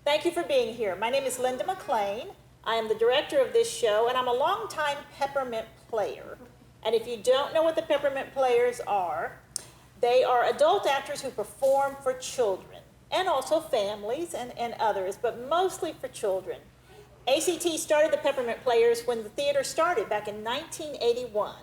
Thank you for being here. My name is Linda McClane. I am the director of this show, and I'm a longtime Peppermint Player. And if you don't know what the Peppermint Players are, they are adult actors who perform for children, and also families and others, but mostly for children. ACT started the Peppermint Players when the theater started back in 1981,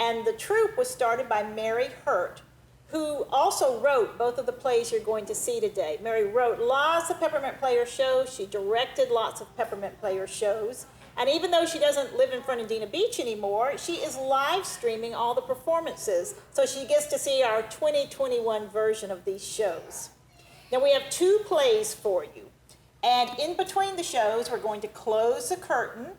and the troupe was started by Mary Hurt, who also wrote both of the plays you're going to see today. Mary wrote lots of Peppermint Player shows. She directed lots of Peppermint Player shows. And even though she doesn't live in Fernandina Beach anymore, she is live streaming all the performances. So she gets to see our 2021 version of these shows. Now we have 2 plays for you. And in between the shows, we're going to close the curtain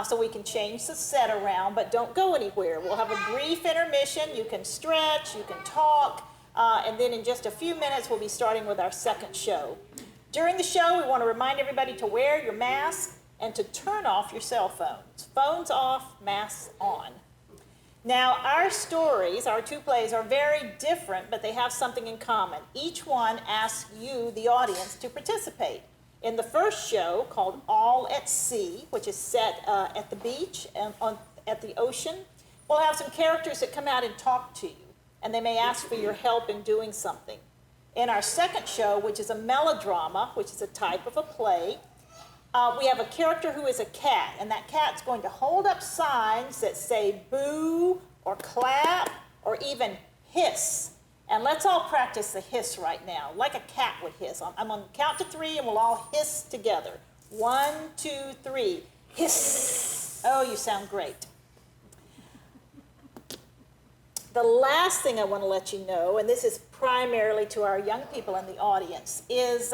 so we can change the set around, but don't go anywhere. We'll have a brief intermission. You can stretch, you can talk, and then in just a few minutes, we'll be starting with our second show. During the show, we want to remind everybody to wear your mask and to turn off your cell phones. Phones off, masks on. Now, our stories, our 2 plays, are very different, but they have something in common. Each one asks you, the audience, to participate. In the first show, called All at Sea, which is set at the beach and at the ocean, we'll have some characters that come out and talk to you, and they may ask for your help in doing something. In our second show, which is a melodrama, which is a type of a play, we have a character who is a cat, and that cat's going to hold up signs that say boo, or clap, or even hiss. And let's all practice the hiss right now, like a cat would hiss. I'm going to count to 3, and we'll all hiss together. 1, 2, 3. Hiss. Oh, you sound great. The last thing I want to let you know, and this is primarily to our young people in the audience, is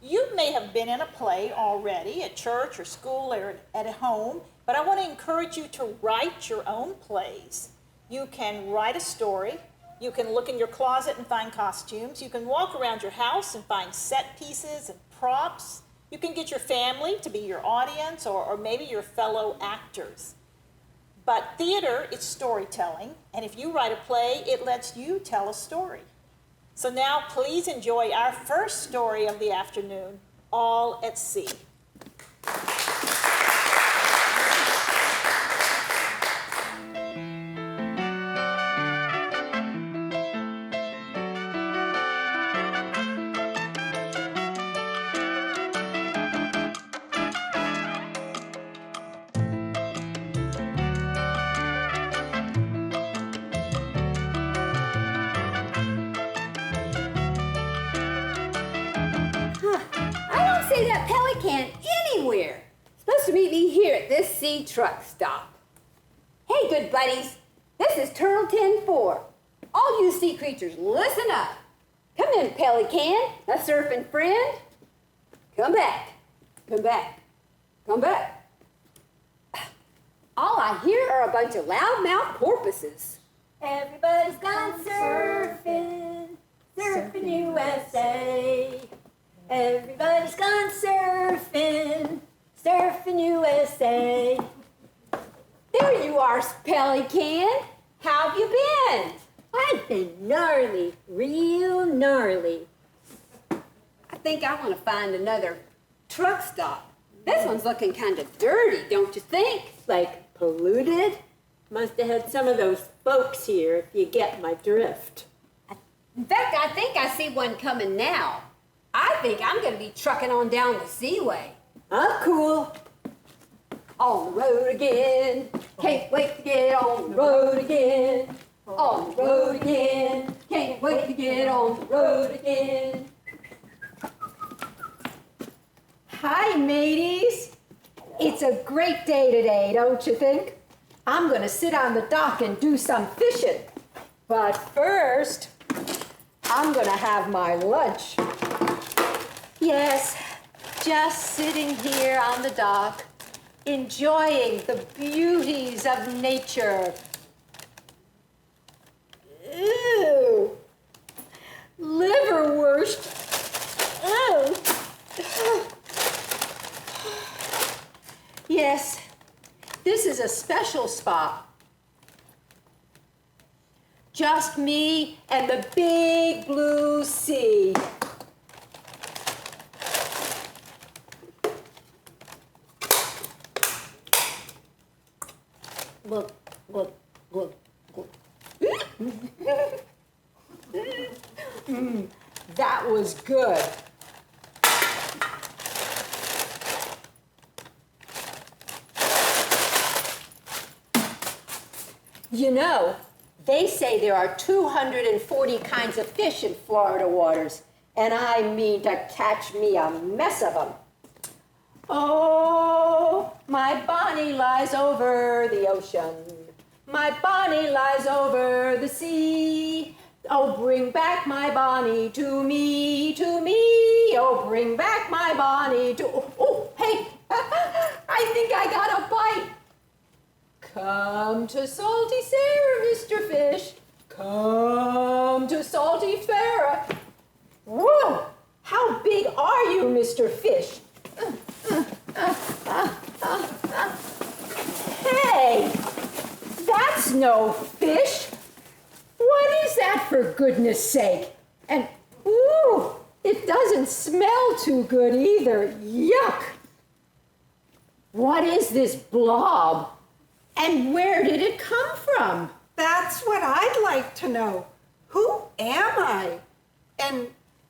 you may have been in a play already at church or school or at home, but I want to encourage you to write your own plays. You can write a story. You can look in your closet and find costumes. You can walk around your house and find set pieces and props. You can get your family to be your audience or maybe your fellow actors. But theater is storytelling, and if you write a play, it lets you tell a story. So now please enjoy our first story of the afternoon, All at Sea. That pelican anywhere. Supposed to meet me here at this sea truck stop. Hey, good buddies, this is Turtle 10-4. All you sea creatures, listen up. Come in, pelican, a surfing friend. Come back, come back, come back. All I hear are a bunch of loudmouth porpoises. Everybody's gone surfing, surfing USA. Everybody's gone surfing, surfing USA. There you are, pelican. How have you been? I've been gnarly, real gnarly. I think I want to find another truck stop. This one's looking kind of dirty, don't you think? Like polluted? Must have had some of those folks here, if you get my drift. In fact, I think I see one coming now. I think I'm going to be trucking on down the seaway. I'm cool. On the road again. Can't wait to get on the road again. On the road again. Can't wait to get on the road again. Hi, mateys. It's a great day today, don't you think? I'm going to sit on the dock and do some fishing. But first, I'm going to have my lunch. Yes, just sitting here on the dock, enjoying the beauties of nature. Ew, liverwurst. Oh. Yes, this is a special spot. Just me and the big blue sea. Look, look, look, look. That was good. You know, they say there are 240 kinds of fish in Florida waters, and I mean to catch me a mess of them. Oh, my Bonnie lies over the ocean. My Bonnie lies over the sea. Oh, bring back my Bonnie to me, to me. Oh, bring back my Bonnie to... Oh, hey, I think I got a bite. Come to Salty Sarah, Mr. Fish. Come to Salty Sarah. Whoa, how big are you, Mr. Fish? Hey, that's no fish. What is that, for goodness sake? And, ooh, it doesn't smell too good either. Yuck. What is this blob? And where did it come from? That's what I'd like to know. Who am I? And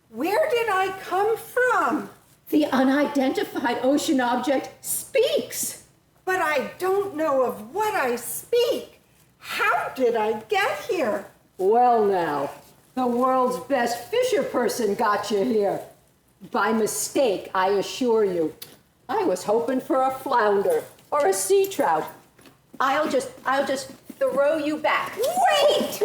where did I come from? The unidentified ocean object speaks. But I don't know of what I speak. How did I get here? Well now, the world's best fisher person got you here. By mistake, I assure you. I was hoping for a flounder or a sea trout. I'll just throw you back. Wait!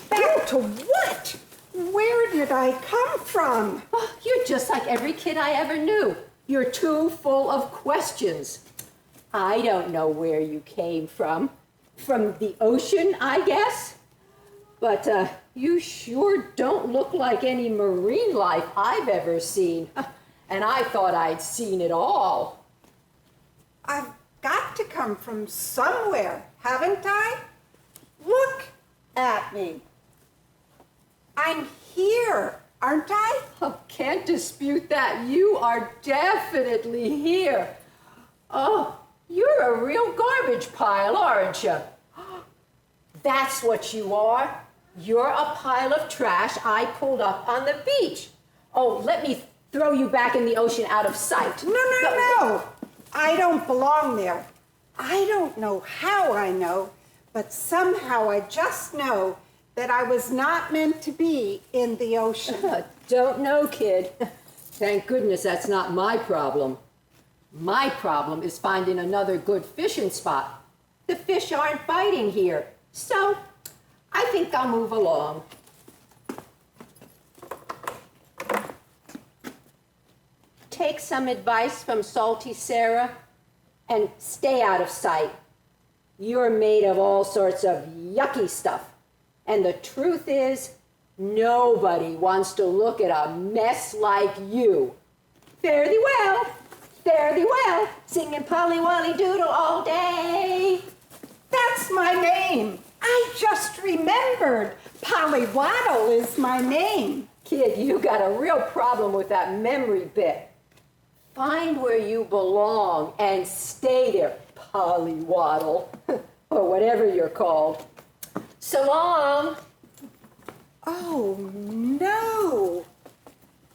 Back to what? Where did I come from? Oh, you're just like every kid I ever knew. You're too full of questions. I don't know where you came from. From the ocean, I guess. But you sure don't look like any marine life I've ever seen. And I thought I'd seen it all. I've got to come from somewhere, haven't I? Look at me. I'm here, aren't I? Oh, can't dispute that. You are definitely here. Oh, you're a real garbage pile, aren't you? That's what you are. You're a pile of trash I pulled up on the beach. Oh, let me throw you back in the ocean out of sight. No. I don't belong there. I don't know how I know, but somehow I just know that I was not meant to be in the ocean. Don't know, kid. Thank goodness that's not my problem. My problem is finding another good fishing spot. The fish aren't biting here, so I think I'll move along. Take some advice from Salty Sarah and stay out of sight. You're made of all sorts of yucky stuff. And the truth is, nobody wants to look at a mess like you. Fare thee well, singing Polly Wolly Doodle all day. That's my name. I just remembered. Polly Waddle is my name. Kid, you got a real problem with that memory bit. Find where you belong and stay there, Polly Waddle, or whatever you're called. So long. Oh, no.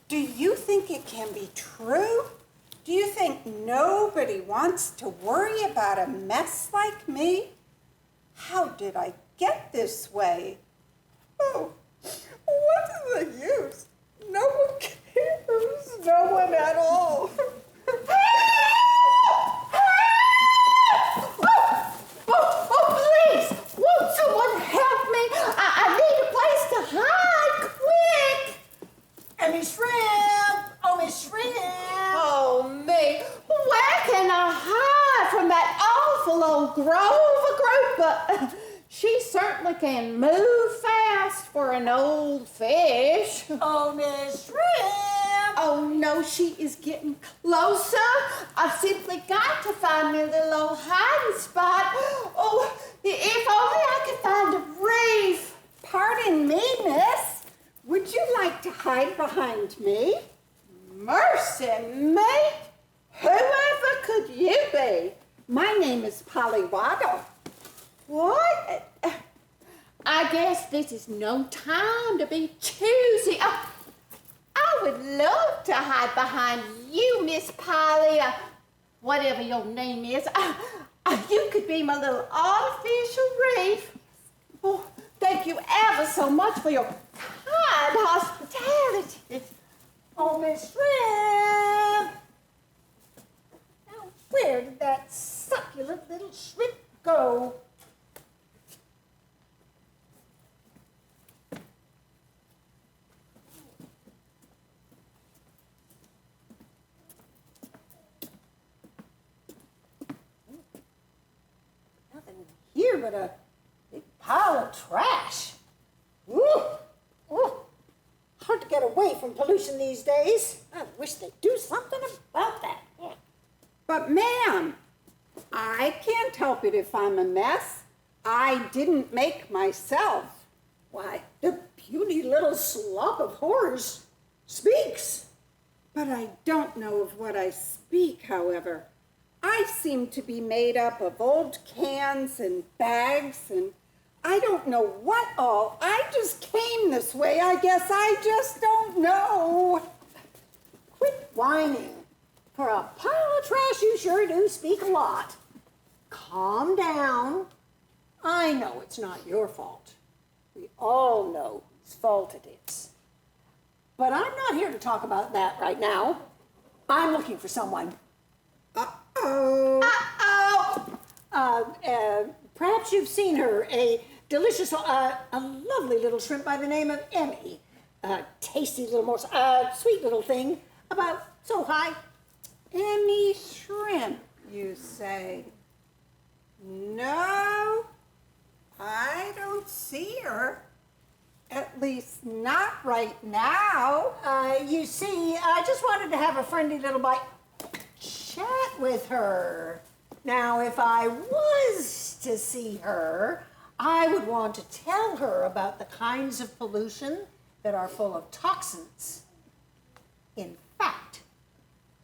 Do you think it can be true? Do you think nobody wants to worry about a mess like me? How did I get this way? Oh, what is the use? No one cares. No one at all. Please! Won't someone help me? I need a place to hide, quick! Any shrimp? Oh, Miss Shrimp. Oh, me. Where can I hide from that awful old Grover group? But she certainly can move fast for an old fish. Oh, Miss Shrimp. Oh, no, she is getting closer. I've simply got to find me a little old hiding spot. Oh, if only I could find a reef. Pardon me, miss. Would you like to hide behind me? Mercy me! Whoever could you be? My name is Polly Waddle. What? I guess this is no time to be choosy. I would love to hide behind you, Miss Polly, whatever your name is. You could be my little artificial reef. Oh, thank you ever so much for your kind hospitality. Oh, Miss Shrimp! Now, where did that succulent little shrimp go? Nothing here but a big pile of trash. Ooh, ooh. Hard to get away from pollution these days. I wish they'd do something about that. Yeah. But ma'am, I can't help it if I'm a mess. I didn't make myself. Why, the puny little slop of horrors speaks. But I don't know of what I speak, however. I seem to be made up of old cans and bags and I don't know what all. I just came this way. I guess I just don't know. Quit whining. For a pile of trash, you sure do speak a lot. Calm down. I know it's not your fault. We all know whose fault it is. But I'm not here to talk about that right now. I'm looking for someone. Uh-oh. Perhaps you've seen her, a delicious, a lovely little shrimp by the name of Emmy. A tasty little morsel, sweet little thing, about so high. Emmy Shrimp, you say? No, I don't see her. At least not right now. You see, I just wanted to have a friendly little chat with her. Now, if I was to see her, I would want to tell her about the kinds of pollution that are full of toxins. In fact,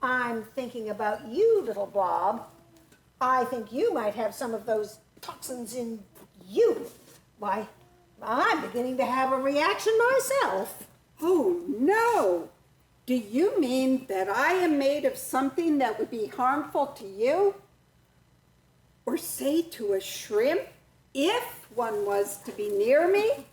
I'm thinking about you, little blob. I think you might have some of those toxins in you. Why, I'm beginning to have a reaction myself. Oh, no. Do you mean that I am made of something that would be harmful to you? Or say to a shrimp, if one was to be near me?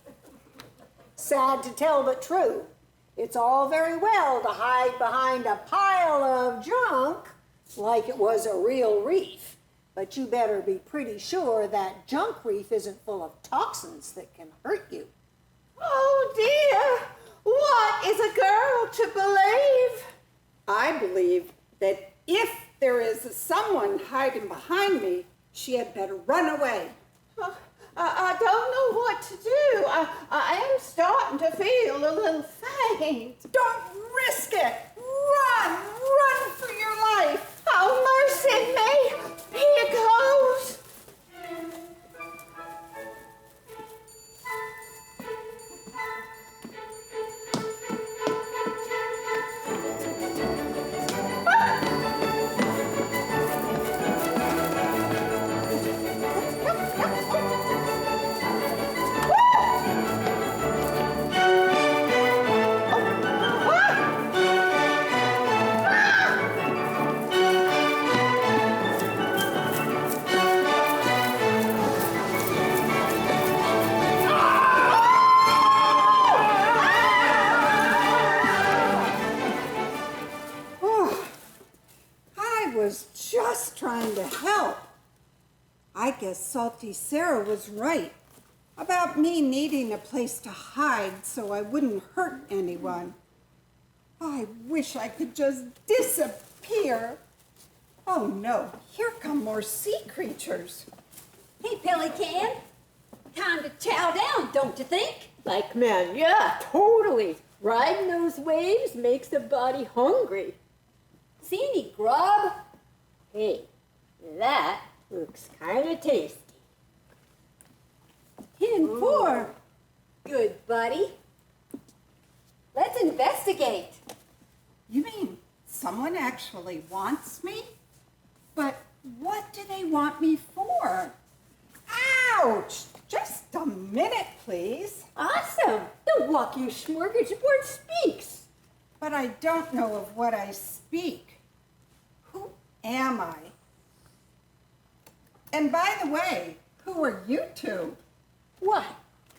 Sad to tell, but true. It's all very well to hide behind a pile of junk like it was a real reef. But you better be pretty sure that junk reef isn't full of toxins that can hurt you. Oh dear, what is a girl to believe? I believe that if there is someone hiding behind me, she had better run away. I don't know what to do. I am starting to feel a little faint. Don't risk it. Run for your life. Oh, mercy me. Here goes. Trying to help. I guess Salty Sarah was right about me needing a place to hide so I wouldn't hurt anyone. I wish I could just disappear. Oh no, here come more sea creatures. Hey, Pelican. Time to chow down, don't you think? Like men, yeah, totally. Riding those waves makes the body hungry. See any grub? Hey, that looks kind of tasty. 10-4. Good, buddy. Let's investigate. You mean someone actually wants me? But what do they want me for? Ouch! Just a minute, please. Awesome. The walk you smorgasbord speaks. But I don't know of what I speak. Who am I? And by the way, who are you two? What?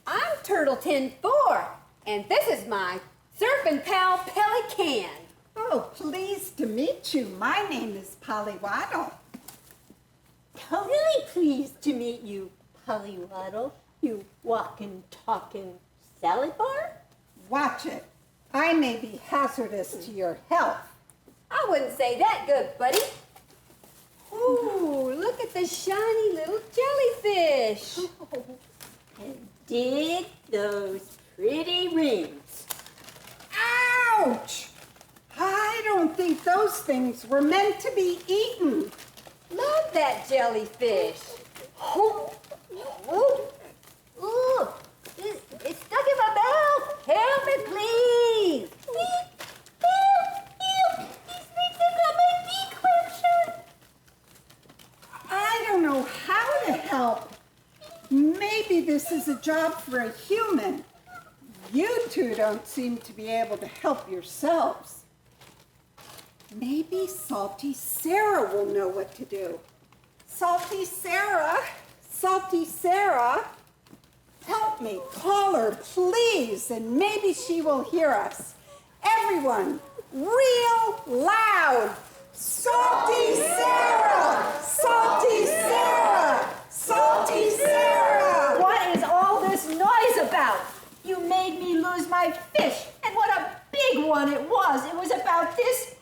I'm Turtle 10-4, and this is my surfing pal Pelican. Oh, pleased to meet you. My name is Polly Waddle. Totally pleased to meet you, Polly Waddle. You walking, talking salad bar? Watch it. I may be hazardous to your health. I wouldn't say that good, buddy. Ooh, look at the shiny little jellyfish. And dig those pretty rings. Ouch! I don't think those things were meant to be eaten. Love that jellyfish. Oh, ooh, it's stuck in my mouth. Help me, please. Help. These rings have got my beak shut. I don't know how to help. Maybe this is a job for a human. You two don't seem to be able to help yourselves. Maybe Salty Sarah will know what to do. Salty Sarah, help me. Call her, please, and maybe she will hear us. Everyone, real loud. Salty Sarah! Salty Sarah! Salty Sarah! What is all this noise about? You made me lose my fish, and what a big one it was. It was about this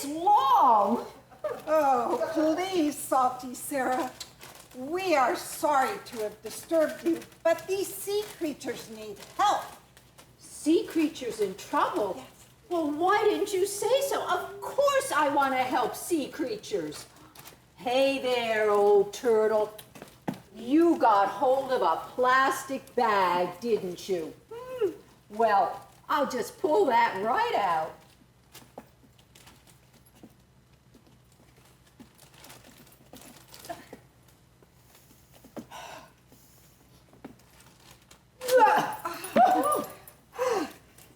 long. Oh, please, Salty Sarah. We are sorry to have disturbed you, but these sea creatures need help. Sea creatures in trouble? Yes. Well, why didn't you say so? Of course I want to help sea creatures. Hey there, old turtle. You got hold of a plastic bag, didn't you? Well, I'll just pull that right out.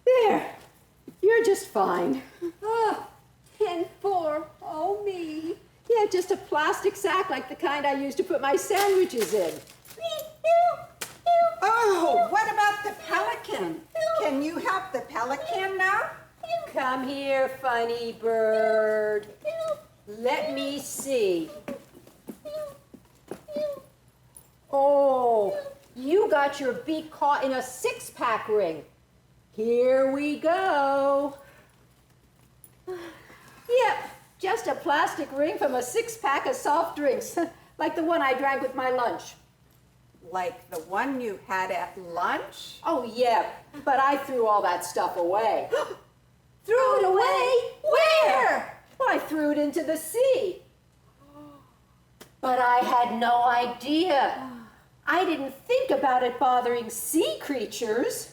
There, you're just fine. 10-4, oh me. Yeah, just a plastic sack like the kind I used to put my sandwiches in. Oh, what about the pelican? Can you help the pelican now? Come here, funny bird. Let me see. Oh, you got your beak caught in a six-pack ring. Here we go. Yep, just a plastic ring from a six-pack of soft drinks, like the one I drank with my lunch. Like the one you had at lunch? Oh, yeah, but I threw all that stuff away. Threw it away? Where? Well, I threw it into the sea. But I had no idea. I didn't think about it bothering sea creatures.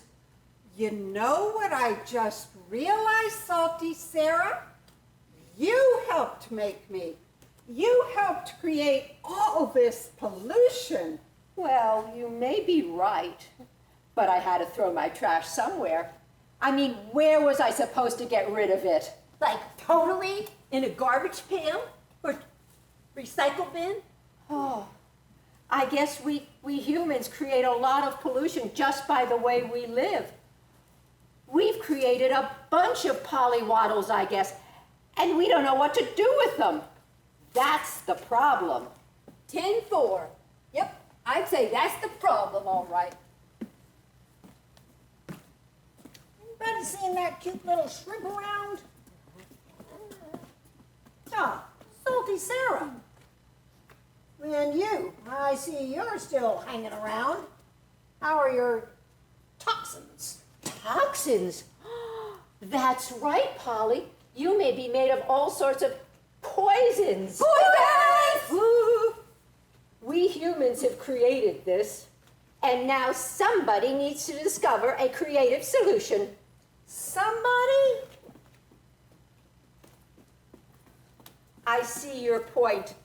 You know what I just realized, Salty Sarah? You helped make me. You helped create all this pollution. Well, you may be right, but I had to throw my trash somewhere. I mean, where was I supposed to get rid of it? Like totally in a garbage pan or recycle bin? Oh, I guess we humans create a lot of pollution just by the way we live. We've created a bunch of polywaddles, I guess, and we don't know what to do with them. That's the problem. 10-4. Yep, I'd say that's the problem, all right. Anybody seen that cute little shrimp around? Oh, Salty Sarah. And you, I see you're still hanging around. How are your toxins? Toxins? That's right, Polly. You may be made of all sorts of poisons. Poisons! We humans have created this, and now somebody needs to discover a creative solution. Somebody? I see your point.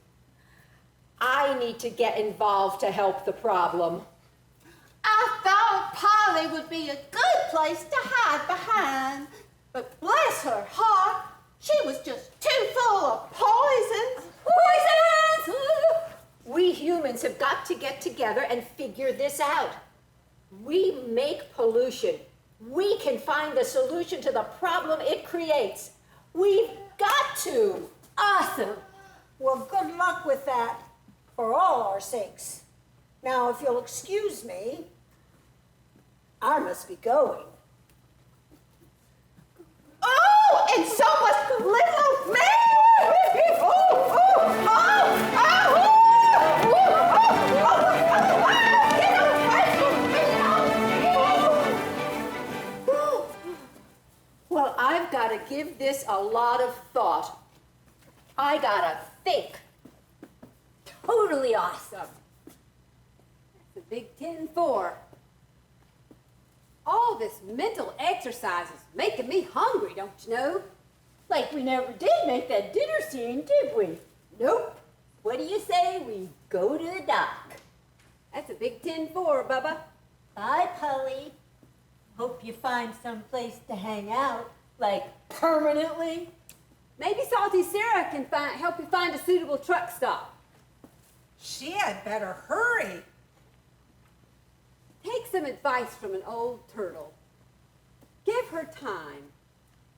I need to get involved to help the problem. I thought Polly would be a good place to hide behind, but bless her heart, she was just too full of poisons. Poisons! We humans have got to get together and figure this out. We make pollution. We can find the solution to the problem it creates. We've got to. Awesome. Well, good luck with that for all our sakes. Now, if you'll excuse me, I must be going. Oh, and so must little me! Well, I've got to give this a lot of thought. I gotta think. Totally awesome. That's a Big 10-4. All this mental exercise is making me hungry, don't you know? Like we never did make that dinner scene, did we? Nope. What do you say we go to the dock? That's a Big 10-4, Bubba. Bye, Polly. Hope you find some place to hang out, like permanently. Maybe Salty Sarah can help you find a suitable truck stop. She had better hurry. Take some advice from an old turtle. Give her time.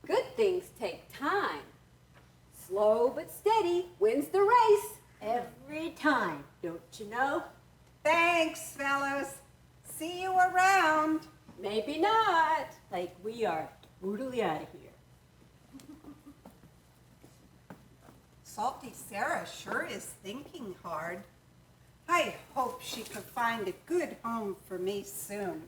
Good things take time. Slow but steady wins the race. Every time, don't you know? Thanks, fellows. See you around. Maybe not. Like we are totally out of here. Salty Sarah sure is thinking hard. I hope she could find a good home for me soon.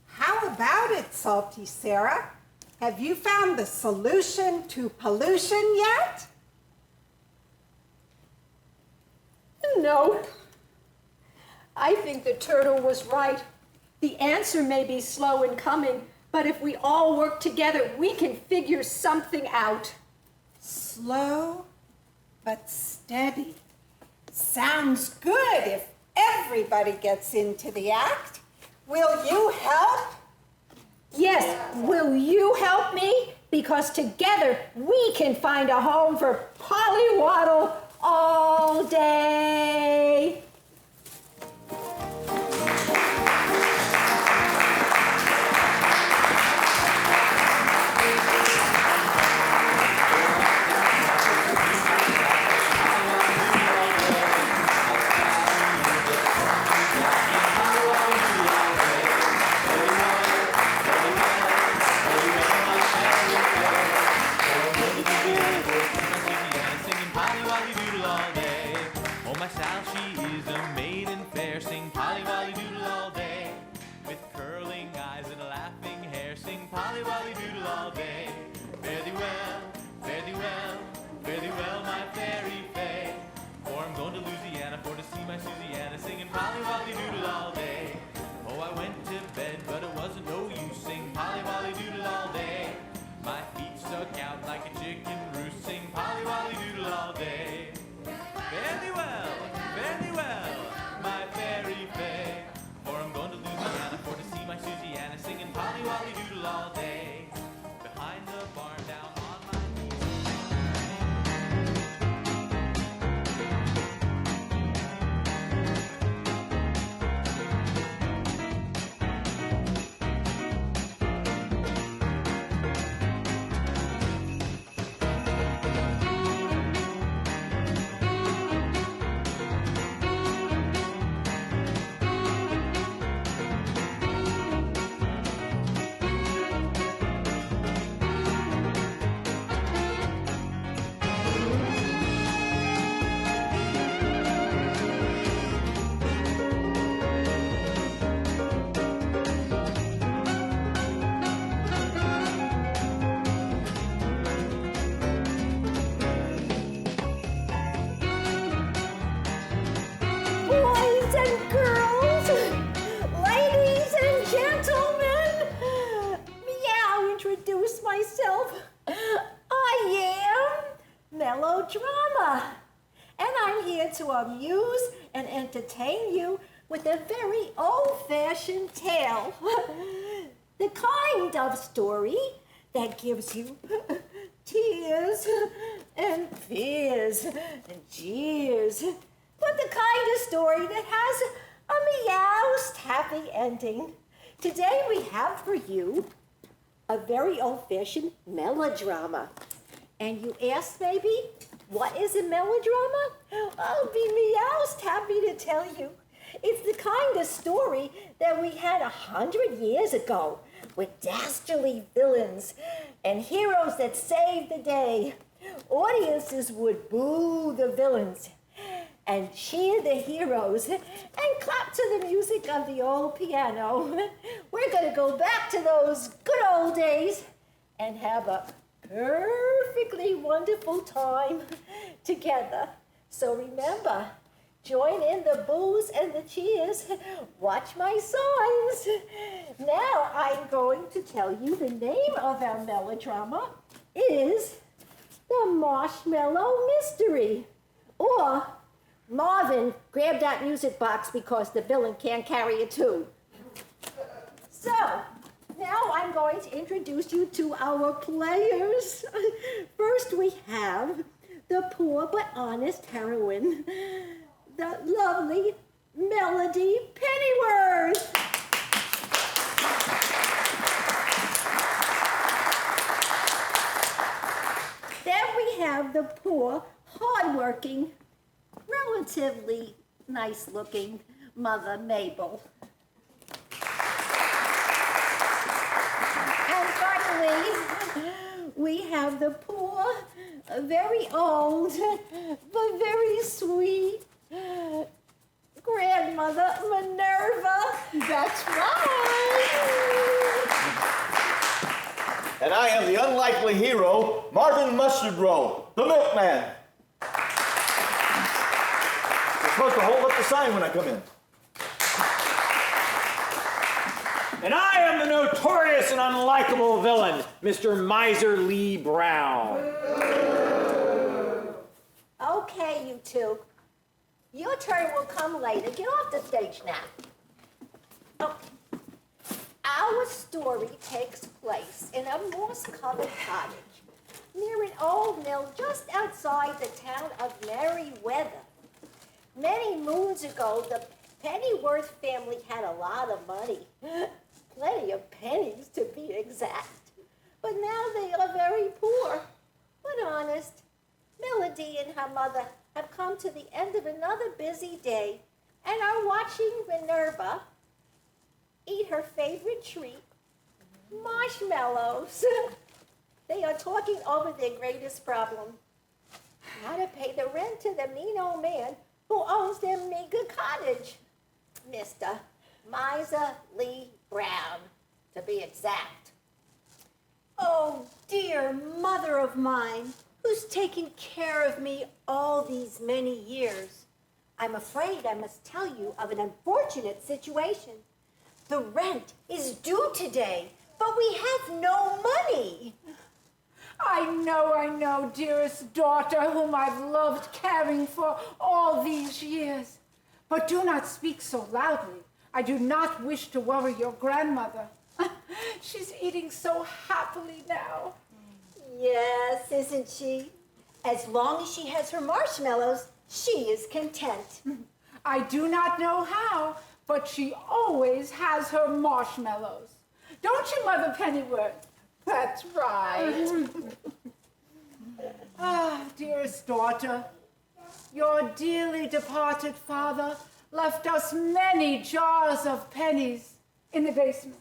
How about it, Salty Sarah? Have you found the solution to pollution yet? Nope. I think the turtle was right. The answer may be slow in coming, but if we all work together, we can figure something out. Slow but steady. Sounds good if everybody gets into the act. Will you help? Yes, will you help me? Because together we can find a home for Polly Waddle all day. Myself. I am melodrama. and I'm here to amuse and entertain you with a very old-fashioned tale. The kind of story that gives you tears and fears and jeers, but the kind of story that has a meowsed happy ending. Today we have for you a very old-fashioned melodrama. And you ask maybe, what is a melodrama? I'll be meowsed happy to tell you. It's the kind of story that we had 100 years ago with dastardly villains and heroes that saved the day. Audiences would boo the villains and cheer the heroes and clap to the music of the old piano. We're going to go back to those good old days and have a perfectly wonderful time together. So remember, join in the boos and the cheers. Watch my signs. Now I'm going to tell you the name of our melodrama is The Marshmallow Mystery. Or, Marvin, grab that music box because the villain can't carry it too. So, now I'm going to introduce you to our players. First we have the poor but honest heroine, the lovely Melody Pennyworth. Then we have the poor, hardworking, relatively nice-looking Mother Mabel. And finally, we have the poor, very old, but very sweet grandmother Minerva. That's right. And I am the unlikely hero, Marvin Mustard Roll, the milkman. You're supposed to hold up the sign when I come in. And I am the notorious and unlikable villain, Mr. Miser Lee Brown. Okay, you two. Your turn will come later. Get off the stage now. Okay. Our story takes place in a moss-covered cottage near an old mill just outside the town of Merryweather. Many moons ago, the Pennyworth family had a lot of money. Plenty of pennies, to be exact. But now they are very poor, but honest. Melody and her mother have come to the end of another busy day and are watching Minerva eat her favorite treat, marshmallows. They are talking over their greatest problem, how to pay the rent to the mean old man who owns their meager cottage, Mr. Miser Lee Brown, to be exact. Oh, dear mother of mine, who's taken care of me all these many years. I'm afraid I must tell you of an unfortunate situation. The rent is due today, but we have no money. I know, dearest daughter, whom I've loved caring for all these years. But do not speak so loudly. I do not wish to worry your grandmother. She's eating so happily now. Yes, isn't she? As long as she has her marshmallows, she is content. I do not know how, but she always has her marshmallows. Don't you, Mother Pennyworth? That's right. Ah, dearest daughter, your dearly departed father left us many jars of pennies in the basement.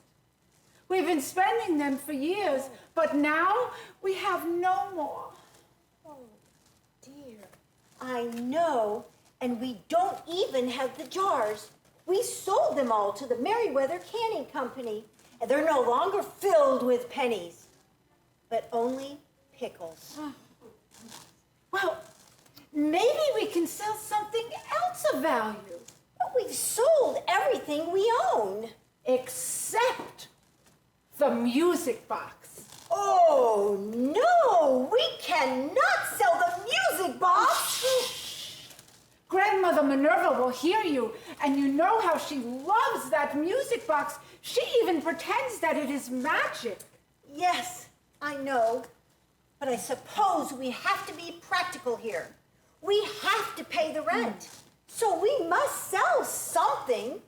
We've been spending them for years, but now we have no more. Oh, dear. I know, and we don't even have the jars. We sold them all to the Merryweather Canning Company, and they're no longer filled with pennies, but only pickles. Well, maybe we can sell something else of value. But we've sold everything we own. Except the music box. Oh, no, we cannot sell the music box. Grandmother Minerva will hear you, and you know how she loves that music box. She even pretends that it is magic. Yes, I know. But I suppose we have to be practical here. We have to pay the rent. So we must sell something.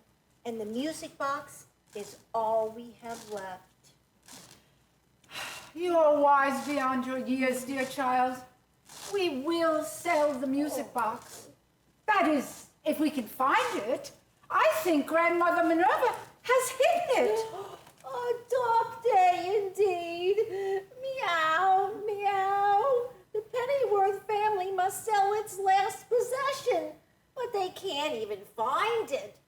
And the music box is all we have left. You are wise beyond your years, dear child. We will sell the music box. That is, if we can find it. I think Grandmother Minerva has hidden it. A dark day indeed. Meow, meow. The Pennyworth family must sell its last possession, but they can't even find it.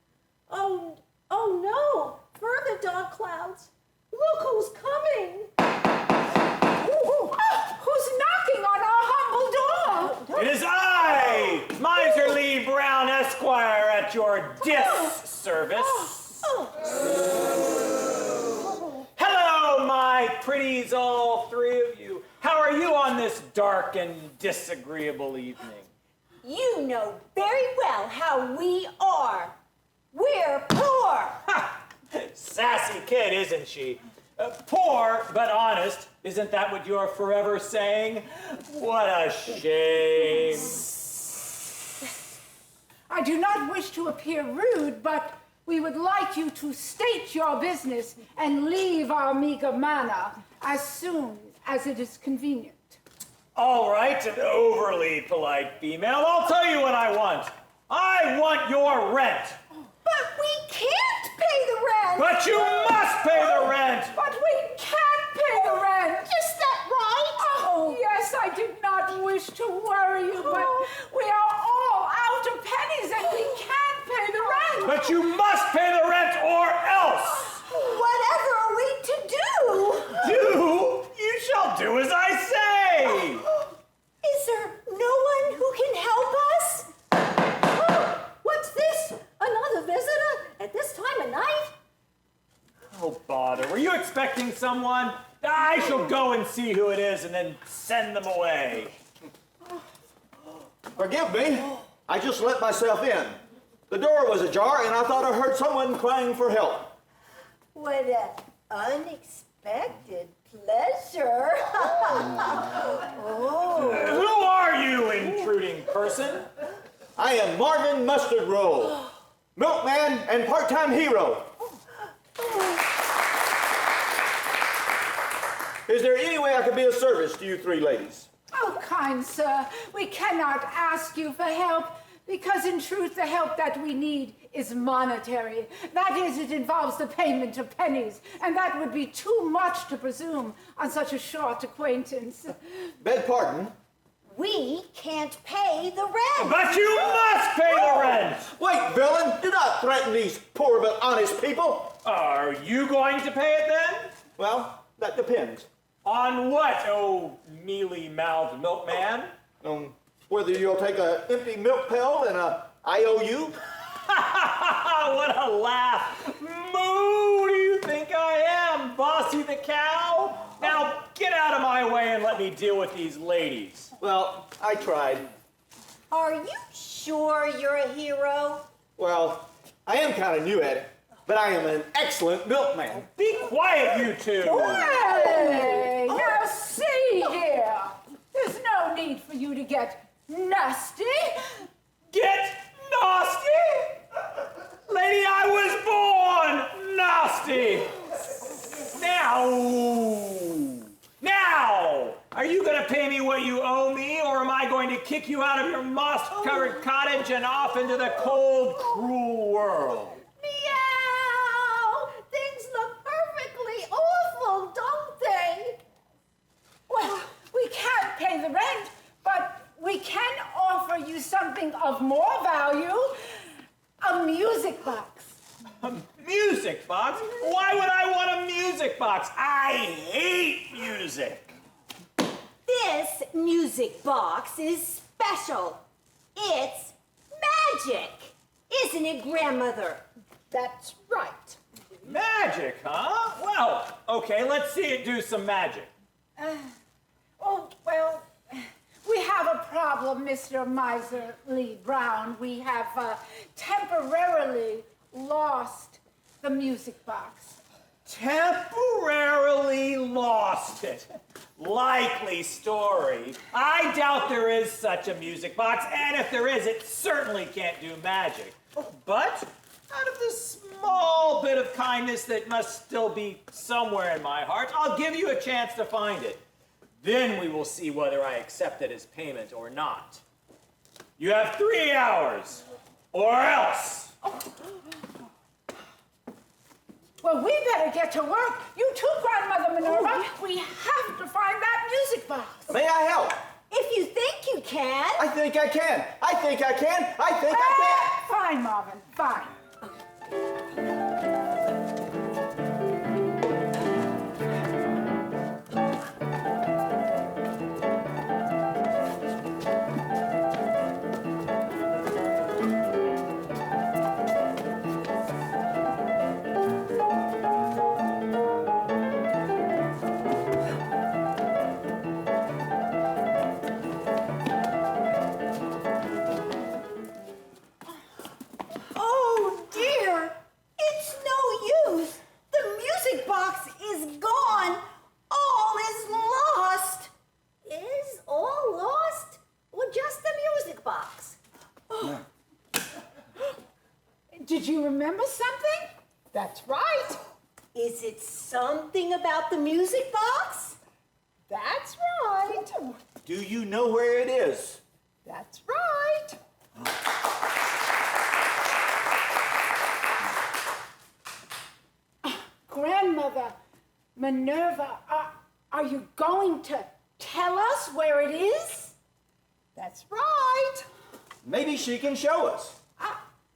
Oh no! Further dark clouds. Look who's coming. Who's knocking on our humble door? It is I, Miserly Brown Esquire, at your service. Hello, my pretties, all three of you. How are you on this dark and disagreeable evening? You know very well how we are. We're poor. Sassy kid, isn't she? Poor, but honest. Isn't that what you're forever saying? What a shame. I do not wish to appear rude, but we would like you to state your business and leave our meager manor as soon as it is convenient. All right, an overly polite female. I'll tell you what I want. I want your rent. But we can't pay the rent. But you must pay the rent. But we can't pay the rent. Is that right? Oh, yes, I do not wish to worry you, but we are all out of pennies and we can't pay the rent. But you must pay the rent or else. Whatever are we to do? Do? You shall do as I say. Is there no one who can help us? Oh, what's this? Another visitor at this time of night? Oh, bother. Were you expecting someone? I shall go and see who it is and then send them away. Forgive me. I just let myself in. The door was ajar and I thought I heard someone crying for help. What an unexpected pleasure. Who are you, intruding person? I am Marvin Mustard Roll, milkman and part-time hero. Is there any way I could be of service to you three ladies? Oh, kind sir, we cannot ask you for help because in truth the help that we need is monetary. That is, it involves the payment of pennies, and that would be too much to presume on such a short acquaintance. Beg pardon? We can't pay the rent. But you must pay the rent. Wait, villain, do not threaten these poor but honest people. Are you going to pay it then? Well, that depends. On what, oh mealy-mouthed milkman? Whether you'll take an empty milk pail and a IOU? What a laugh. Moo, do you think I am, Bossy the cow? Now get out of my way and let me deal with these ladies. Well, I tried. Are you sure you're a hero? Well, I am kind of new at it, but I am an excellent milkman. Be quiet, you two. Hey, now see here. There's no need for you to get nasty. Get nasty? Lady, I was born nasty. Now, are you going to pay me what you owe me, or am I going to kick you out of your moss-covered cottage and off into the cold, cruel world? Meow! Things look perfectly awful, don't they? Well, we can't pay the rent, but we can offer you something of more value, a music box. A music box? Why would I want a music box? I hate music. This music box is special. It's magic. Isn't it, Grandmother? That's right. Magic, huh? Well, okay, let's see it do some magic. We have a problem, Mr. Miserly Brown. We have temporarily lost the music box. Temporarily lost it. Likely story. I doubt there is such a music box, and if there is, it certainly can't do magic. But out of this small bit of kindness that must still be somewhere in my heart, I'll give you a chance to find it. Then we will see whether I accept it as payment or not. You have 3 hours, or else. Well, we better get to work. You too, Grandmother Minerva. We have to find that music box. May I help? If you think you can. I think I can. I think I can. I think I Fine, Marvin, fine. Oh dear, it's no use. The music box is gone. All is lost. Is all lost? Or just the music box? Did you remember something? That's right. Is it something about the music box? That's right. Do you know where it is? That's right. Grandmother Minerva, are you going to tell us where it is? That's right. Maybe she can show us.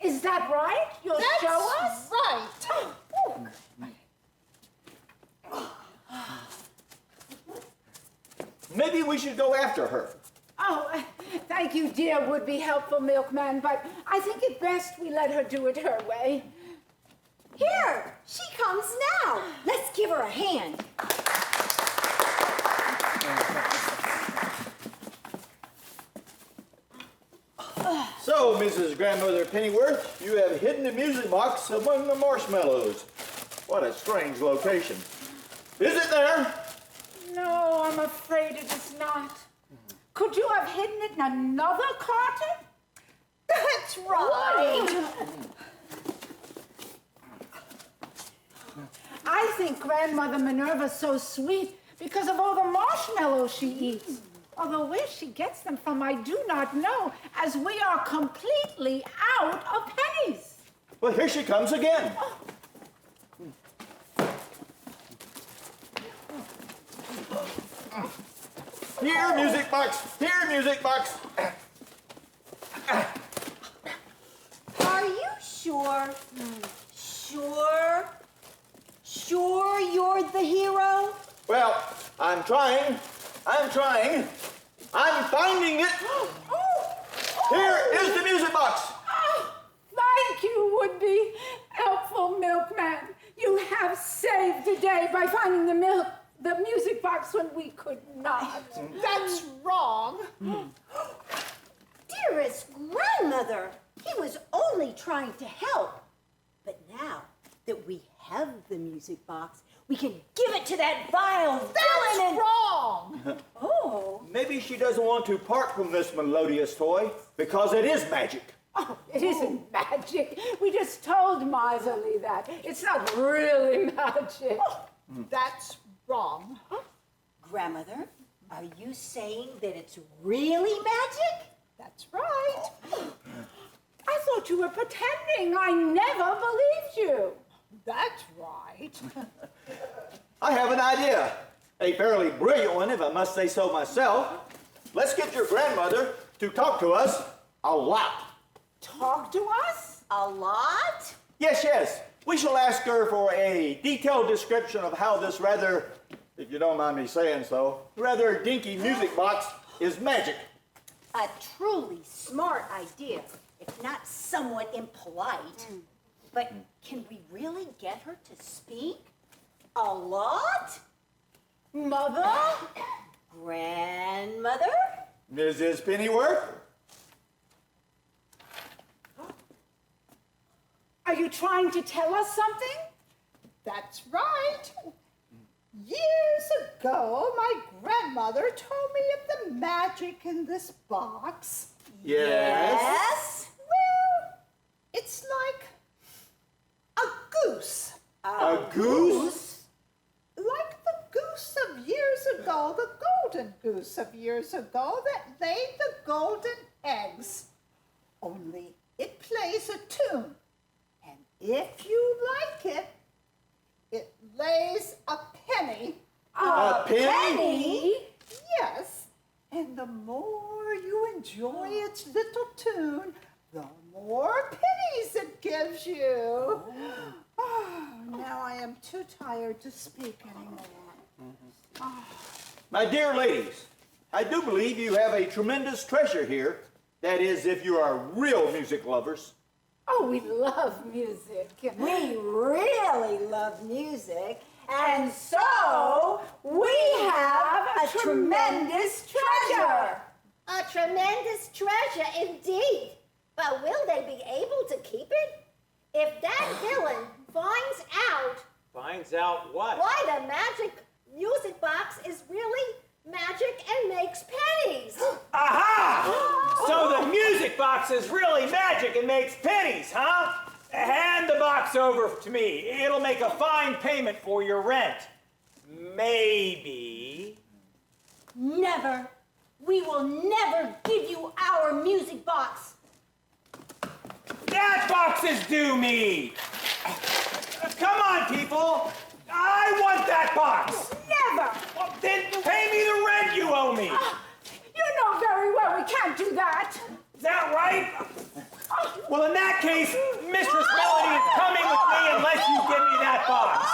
Is that right? You'll show us? Right. Maybe we should go after her. Oh, thank you, dear would-be helpful milkman, but I think it best we let her do it her way. Here, she comes now. Let's give her a hand. So, Mrs. Grandmother Pennyworth, you have hidden the music box among the marshmallows. What a strange location. Is it there? No, I'm afraid it is not. Could you have hidden it in another carton? That's right. I think Grandmother Minerva's so sweet because of all the marshmallows she eats. Although where she gets them from, I do not know, as we are completely out of pennies. Well, here she comes again. Here, music box. Here, music box. Are you sure? Sure you're the hero? Well, I'm trying. I'm trying. I'm finding it. Here is the music box. Oh, thank you, would-be helpful milkman. You have saved the day by finding the music box when we could not. That's wrong. Dearest grandmother, he was only trying to help. But now that we have the music box, we can give it to that vile villain and... Wrong. Oh. Maybe she doesn't want to part from this melodious toy because it is magic. Oh, it isn't magic. We just told Miserly that. It's not really magic. That's wrong. Grandmother, are you saying that it's really magic? That's right. I thought you were pretending. I never believed you. That's right. I have an idea. A fairly brilliant one, if I must say so myself. Let's get your grandmother to talk to us a lot. Talk to us? A lot? Yes, yes. We shall ask her for a detailed description of how this rather, if you don't mind me saying so, rather dinky music box is magic. A truly smart idea, if not somewhat impolite. But can we really get her to speak? A lot? Mother? Grandmother? Mrs. Pennyworth? Are you trying to tell us something? That's right. Years ago, my grandmother told me of the magic in this box. Yes. Well, it's like a goose. A goose? Like the goose of years ago, the golden goose of years ago that laid the golden eggs. Only it plays a tune. And if you like it, it lays a penny. A penny? Yes. And the more you enjoy its little tune, the more pennies it gives you. Oh, now I am too tired to speak anymore. My dear ladies, I do believe you have a tremendous treasure here. That is, if you are real music lovers. Oh, we love music. We really love music, and so we have a tremendous treasure. A tremendous treasure indeed. But will they be able to keep it? If that villain Finds out what? why the magic music box is really magic and makes pennies. Aha! So the music box is really magic and makes pennies, huh? Hand the box over to me. It'll make a fine payment for your rent. Maybe. Never. We will never give you our music box. That box is due me. Come on, people. I want that box. Never! Well, then pay me the rent you owe me. You know very well we can't do that. Is that right? Well, in that case, Mistress Melody is coming with me unless you give me that box.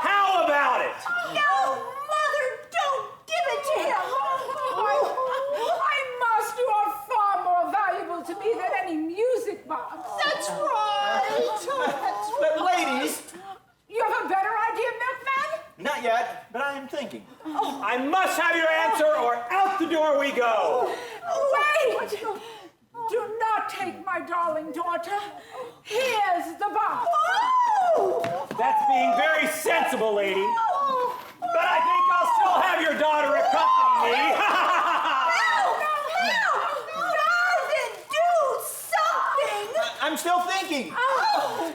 How about it? No, Mother, don't give it to him. I must. You are far more valuable to me than any music box. That's right. But ladies, You have a better idea, Milkman? not yet, but I am thinking. I must have your answer or out the door we go. Wait! Do not take my darling daughter. Here's the box. That's being very sensible, lady. But I think I'll still have your daughter accompany me. Darling, do something. I'm still thinking.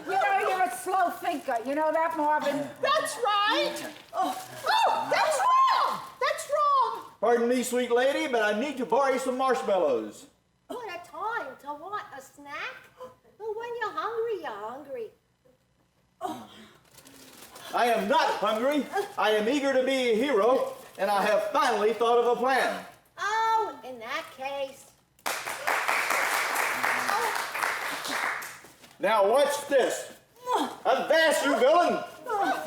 You know, you're a slow thinker. You know that, Marvin? That's right. That's wrong. That's wrong. Pardon me, sweet lady, but I need to borrow some marshmallows. What a time to want a snack. But when you're hungry, you're hungry. I am not hungry. I am eager to be a hero, and I have finally thought of a plan. Oh, in that case. Now watch this. Avast, you villain!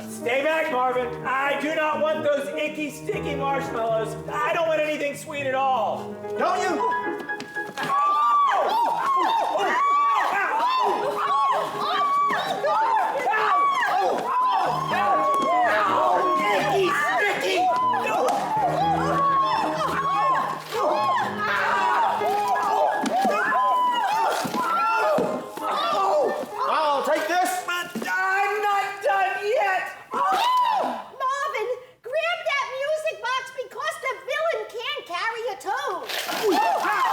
Stay back, Marvin. I do not want those icky, sticky marshmallows. I don't want anything sweet at all. Don't you? I'll take this. But I'm not done yet. Marvin, grab that music box because the villain can't carry a tune.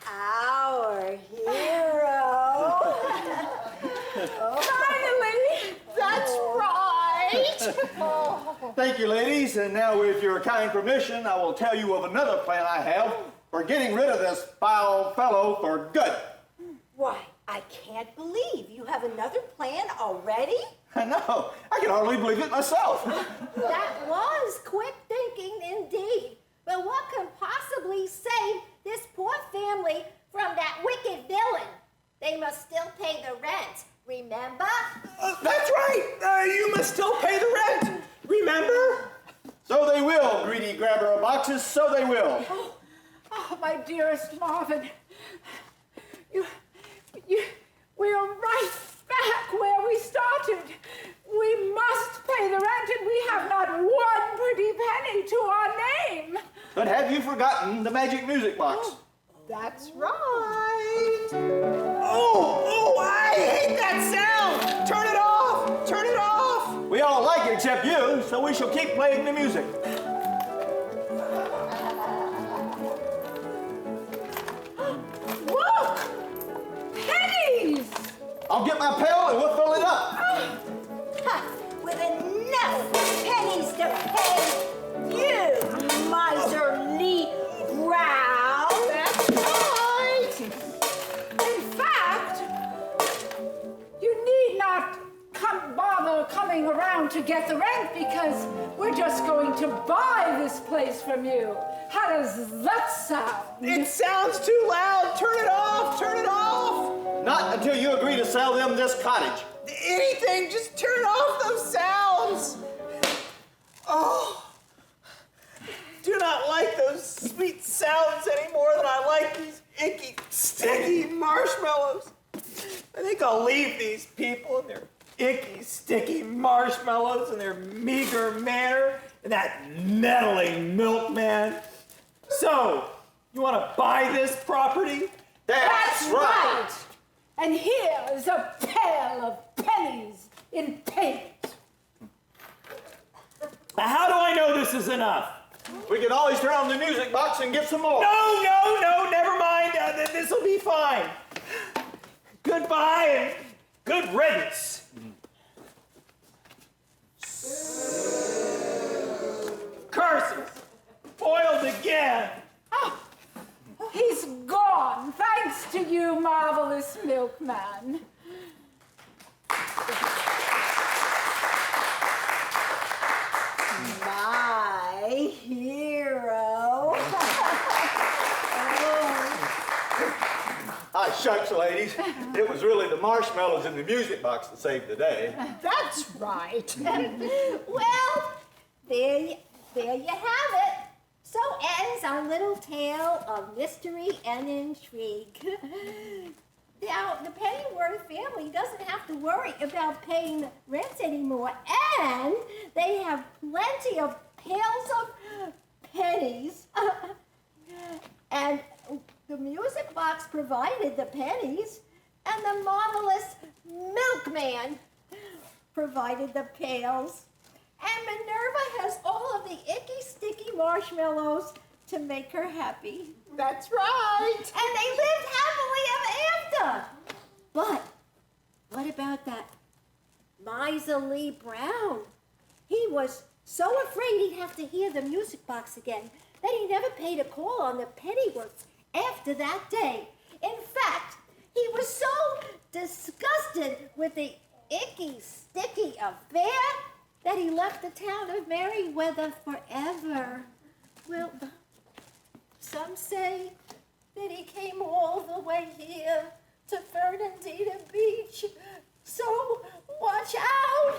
Our hero. Finally! That's right! Thank you, ladies. And now, with your kind permission, I will tell you of another plan I have for getting rid of this foul fellow for good. Why, I can't believe you have another plan already. I know. I can hardly believe it myself. That was quick thinking indeed. But what can possibly save this poor family from that wicked villain? They must still pay the rent, Remember? That's right! You must still pay the rent! Remember? So they will, greedy grabber of boxes, so they will. Oh, my dearest Marvin, we're right back where we started. We must pay the rent, and we have not one pretty penny to our name. But have you forgotten the magic music box? That's right. Oh, I hate that sound! Turn it off! Turn it off! We all like it except you, so we shall keep playing the music. Look! Pennies! I'll get my pail and we'll fill it up. With enough pennies to pay you, miserly brown. That's right. In fact, you need not bother coming around to get the rent because we're just going to buy this place from you. How does that sound? It sounds too loud! Turn it off! Turn it off! Not until you agree to sell them this cottage. Anything, just turn off those sounds! Oh, do not like those sweet sounds any more than I like these icky, sticky marshmallows. I think I'll leave these people and their icky, sticky marshmallows and their meager manner and that meddling milkman. So, you want to buy this property? That's right. And here's a pail of pennies in paint. How do I know this is enough? We can always turn on the music box and get some more. No, never mind. This will be fine. Goodbye and good riddance. Curses! Foiled again. He's gone, thanks to you, marvelous milkman. My hero. Ah, shucks, ladies. It was really the marshmallows in the music box that saved the day. That's right. Well, there you have it. So ends our little tale of mystery and intrigue. Now, the Pennyworth family doesn't have to worry about paying rent anymore, and they have plenty of pails of pennies. And the music box provided the pennies, and the marvelous milkman provided the pails. And Minerva has all of the icky, sticky marshmallows to make her happy. That's right. And they lived happily ever after. But what about that miserly Brown? He was so afraid he'd have to hear the music box again that he never paid a call on the Pennyworths after that day. In fact, he was so disgusted with the icky, sticky affair that he left the town of Merryweather forever. Well, some say that he came all the way here to Fernandina Beach. So watch out!